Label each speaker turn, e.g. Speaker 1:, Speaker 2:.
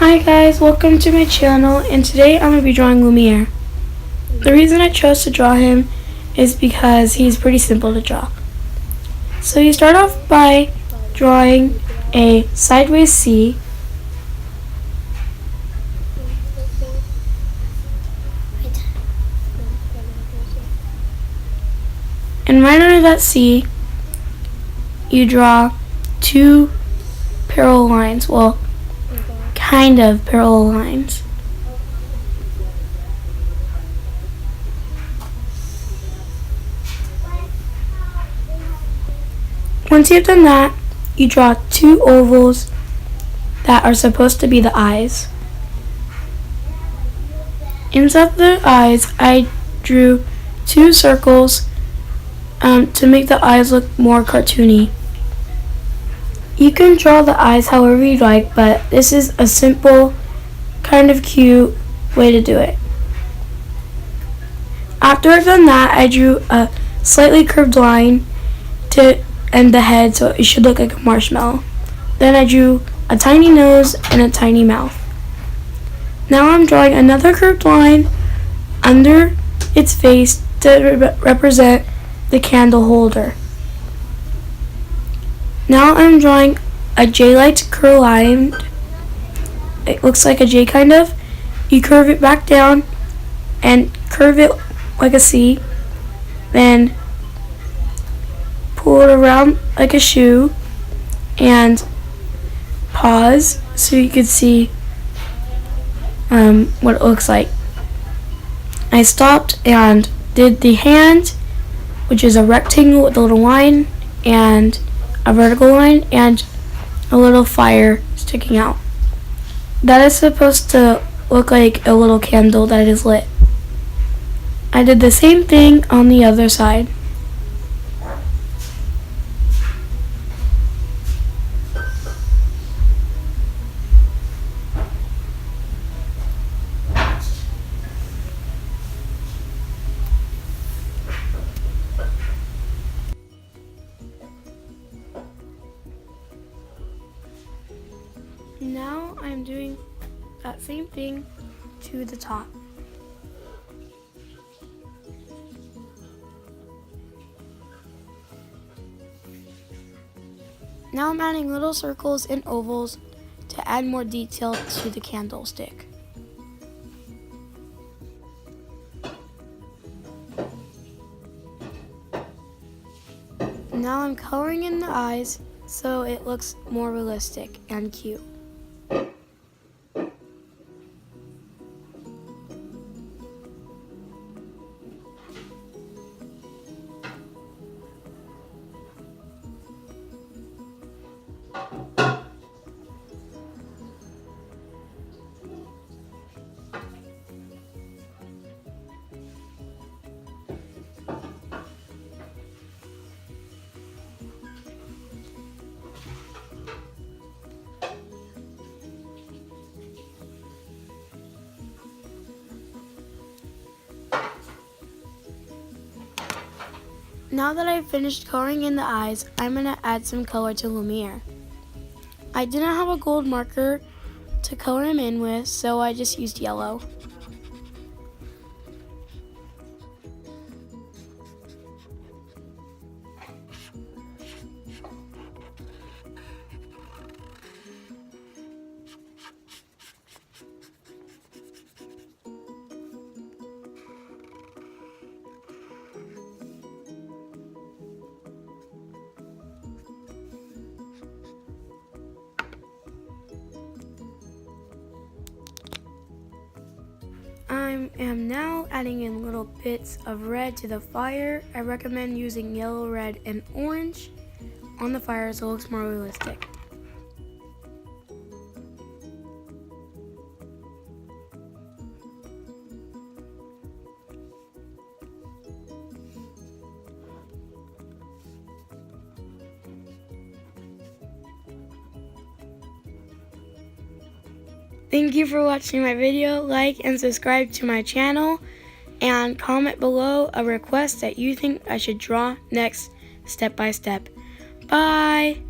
Speaker 1: Hi guys, welcome to my channel, and today I'm going to be drawing Lumiere. The reason I chose to draw him is because he's pretty simple to draw. So you start off by drawing a sideways C, and right under that C you draw two parallel lines, well, kind of parallel lines. Once you've done that, you draw two ovals that are supposed to be the eyes. Inside the eyes, I drew two circles to make the eyes look more cartoony. You can draw the eyes however you like, but this is a simple, kind of cute way to do it. After I've done that, I drew a slightly curved line to end the head so it should look like a marshmallow. Then I drew a tiny nose and a tiny mouth. Now I'm drawing another curved line under its face to represent the candle holder. Now I'm drawing a J-like curl line. It looks like a J kind of. You curve it back down and curve it like a C. Then pull it around like a shoe and pause so you can see what it looks like. I stopped and did the hand, which is a rectangle with a little line and a vertical line and a little fire sticking out. That is supposed to look like a little candle that is lit. I did the same thing on the other side. Now I'm doing that same thing to the top. Now I'm adding little circles and ovals to add more detail to the candlestick. Now I'm coloring in the eyes so it looks more realistic and cute. Now that I've finished coloring in the eyes, I'm going to add some color to Lumiere. I didn't have a gold marker to color him in with, so I just used yellow. I am now adding in little bits of red to the fire. I recommend using yellow, red, and orange on the fire so it looks more realistic. Thank you for watching my video. Like and subscribe to my channel, and comment below a request that you think I should draw next, step by step. Bye!